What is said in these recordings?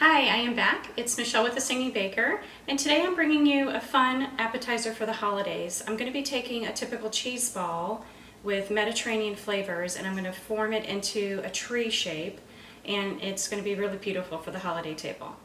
Hi, I am back. It's Michelle with the Singing Baker, and today I'm bringing you a fun appetizer for the holidays. I'm going to be taking a typical cheese ball with Mediterranean flavors, and I'm going to form it into a tree shape, and it's going to be really beautiful for the holiday table.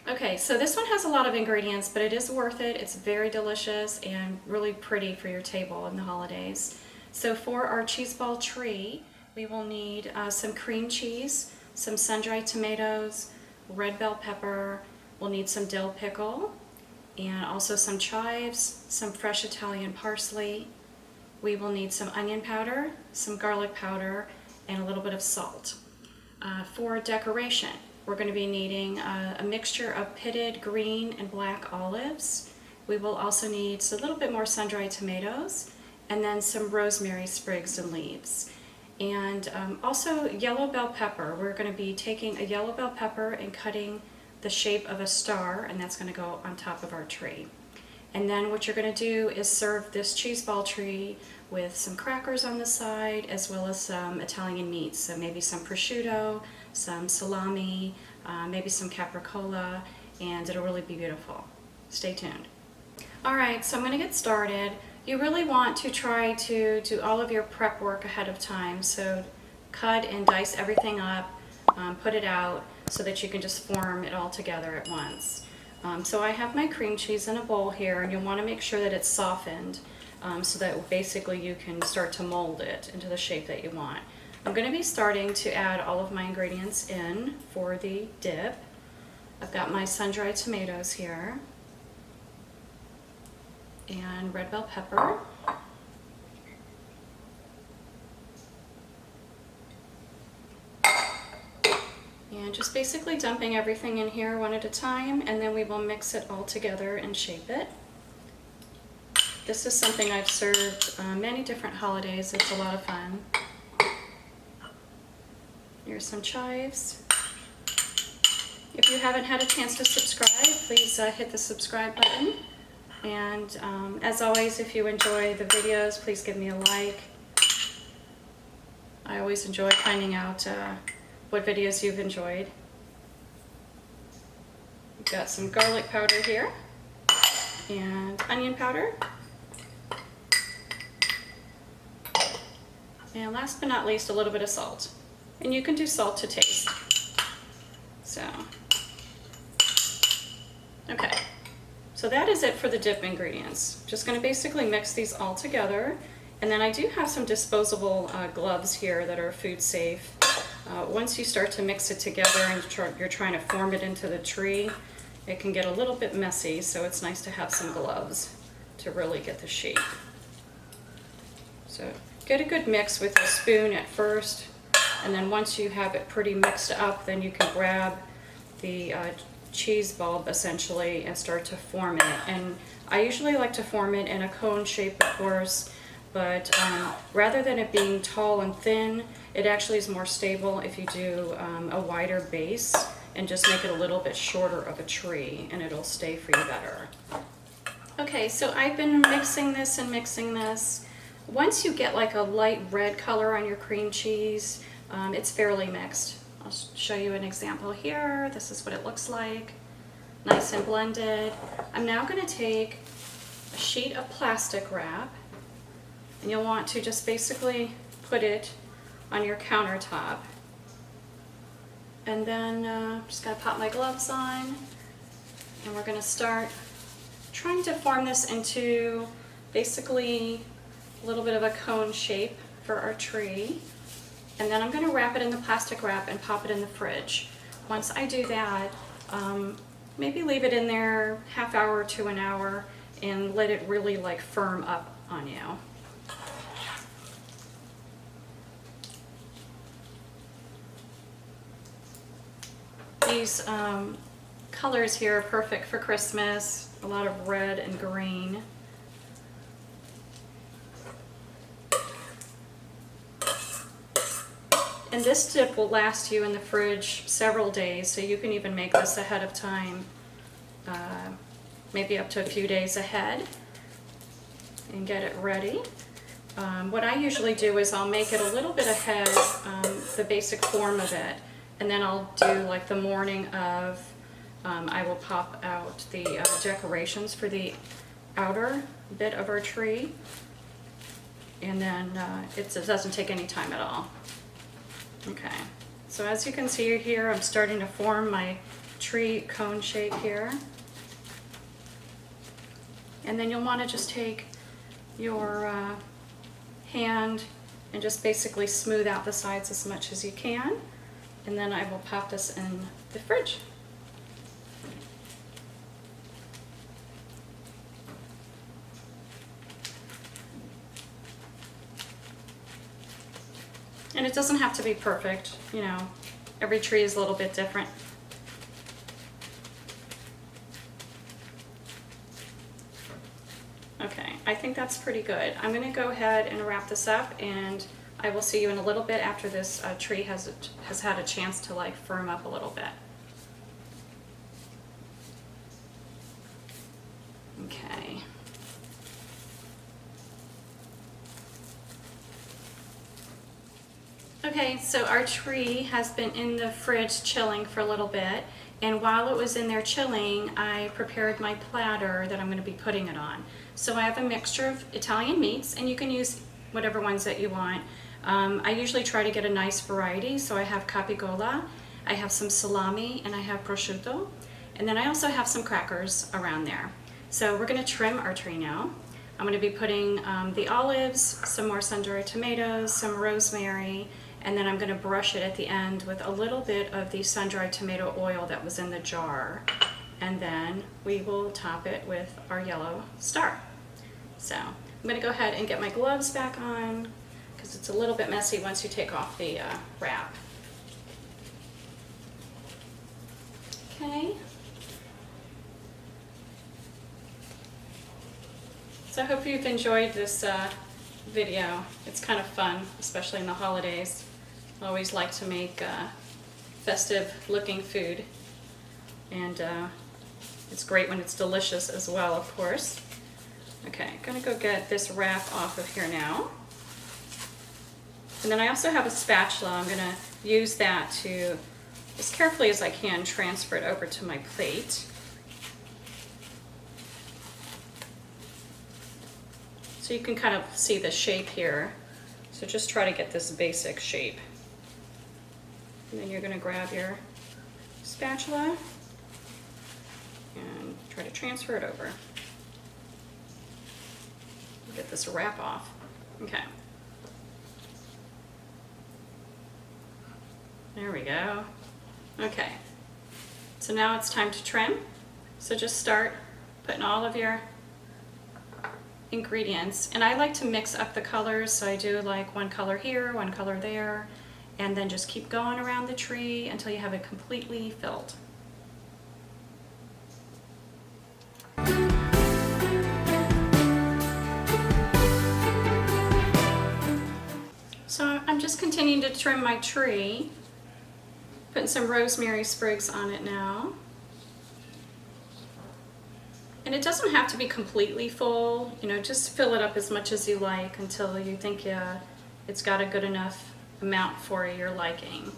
Okay, so this one has a lot of ingredients, but it is worth it. It's very delicious and really pretty for your table in the holidays. So for our cheese ball tree, we will need some cream cheese, some sun-dried tomatoes, red bell pepper, we'll need some dill pickle, and also some chives, some fresh Italian parsley. We will need some onion powder, some garlic powder, and a little bit of salt. For decoration, we're going to be needing a mixture of pitted green and black olives. We will also need a little bit more sun-dried tomatoes and then some rosemary sprigs and leaves. And also yellow bell pepper. We're going to be taking a yellow bell pepper and cutting the shape of a star, and that's going to go on top of our tree. And then what you're going to do is serve this cheese ball tree with some crackers on the side, as well as some Italian meats. So maybe some prosciutto, some salami, maybe some capricola, and it'll really be beautiful. Stay tuned. All right, so I'm going to get started. You really want to try to do all of your prep work ahead of time. So cut and dice everything up, put it out so that you can just form it all together at once. So I have my cream cheese in a bowl here, and you'll want to make sure that it's softened so that basically you can start to mold it into the shape that you want. I'm going to be starting to add all of my ingredients in for the dip. I've got my sun-dried tomatoes here and red bell pepper. And just basically dumping everything in here one at a time, and then we will mix it all together and shape it. This is something I've served many different holidays. It's a lot of fun. Here's some chives. If you haven't had a chance to subscribe, please hit the subscribe button. And as always, if you enjoy the videos, please give me a like. I always enjoy finding out what videos you've enjoyed. We've got some garlic powder here and onion powder. And last but not least, a little bit of salt. And you can do salt to taste. So, okay. So that is it for the dip ingredients. Just going to basically mix these all together. And then I do have some disposable gloves here that are food safe. Once you start to mix it together and you're trying to form it into the tree, it can get a little bit messy, so it's nice to have some gloves to really get the shape. So get a good mix with a spoon at first, and then once you have it pretty mixed up, then you can grab the cheese bulb essentially and start to form it. And I usually like to form it in a cone shape, of course, but rather than it being tall and thin, it actually is more stable if you do a wider base and just make it a little bit shorter of a tree, and it'll stay for you better. Okay, so I've been mixing this and mixing this. Once you get like a light red color on your cream cheese, it's fairly mixed. I'll show you an example here. This is what it looks like. Nice and blended. I'm now going to take a sheet of plastic wrap, and you'll want to just basically put it on your countertop. And then I'm just going to pop my gloves on, and we're going to start trying to form this into basically a little bit of a cone shape for our tree. And then I'm going to wrap it in the plastic wrap and pop it in the fridge. Once I do that, maybe leave it in there half hour to an hour and let it really like firm up on you. These colors here are perfect for Christmas, a lot of red and green. And this dip will last you in the fridge several days, so you can even make this ahead of time, maybe up to a few days ahead, and get it ready. What I usually do is I'll make it a little bit ahead, the basic form of it, and then I'll do like the morning of, I will pop out the decorations for the outer bit of our tree, and then it doesn't take any time at all. Okay, so as you can see here, I'm starting to form my tree cone shape here. And then you'll want to just take your hand and just basically smooth out the sides as much as you can. And then I will pop this in the fridge. And it doesn't have to be perfect, you know, every tree is a little bit different. Okay, I think that's pretty good. I'm going to go ahead and wrap this up, and I will see you in a little bit after this tree has had a chance to like firm up a little bit. Okay. Okay, so our tree has been in the fridge chilling for a little bit, and while it was in there chilling, I prepared my platter that I'm going to be putting it on. So I have a mixture of Italian meats, and you can use whatever ones that you want. I usually try to get a nice variety, so I have capicola, I have some salami, and I have prosciutto, and then I also have some crackers around there. So we're going to trim our tree now. I'm going to be putting the olives, some more sun-dried tomatoes, some rosemary, and then I'm going to brush it at the end with a little bit of the sun-dried tomato oil that was in the jar. And then we will top it with our yellow star. So I'm going to go ahead and get my gloves back on because it's a little bit messy once you take off the wrap. Okay. So I hope you've enjoyed this video. It's kind of fun, especially in the holidays. I always like to make festive looking food, and it's great when it's delicious as well, of course. Okay, I'm gonna go get this wrap off of here now. And then I also have a spatula. I'm gonna use that to, as carefully as I can, transfer it over to my plate. So you can kind of see the shape here. So just try to get this basic shape. And then you're going to grab your spatula and try to transfer it over. Get this wrap off. Okay. There we go. Okay. So now it's time to trim. So just start putting all of your ingredients, and I like to mix up the colors, so I do like one color here, one color there, and then just keep going around the tree until you have it completely filled. So I'm just continuing to trim my tree, putting some rosemary sprigs on it now. And it doesn't have to be completely full, you know, just fill it up as much as you like until you think it's got a good enough amount for your liking.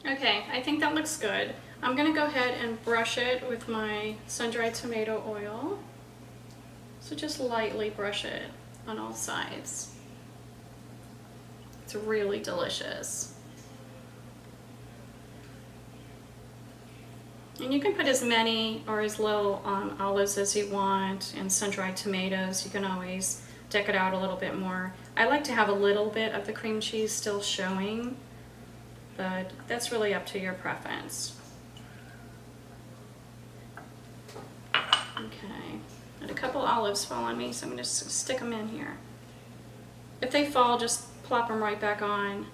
Okay, I think that looks good. I'm going to go ahead and brush it with my sun-dried tomato oil. So just lightly brush it on all sides. It's really delicious. And you can put as many or as little olives as you want, and sun-dried tomatoes. You can always deck it out a little bit more. I like to have a little bit of the cream cheese still showing, but that's really up to your preference. Okay, and a couple olives fall on me, so I'm going to stick them in here. If they fall, just plop them right back on.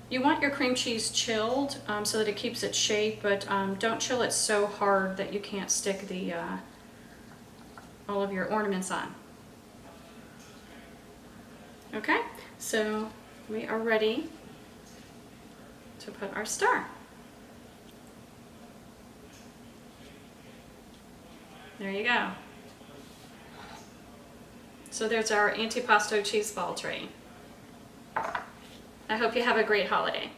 You want your cream cheese chilled so that it keeps its shape, but don't chill it so hard that you can't stick the all of your ornaments on. Okay, so we are ready to put our star. There you go. So there's our antipasto cheese ball tray. I hope you have a great holiday.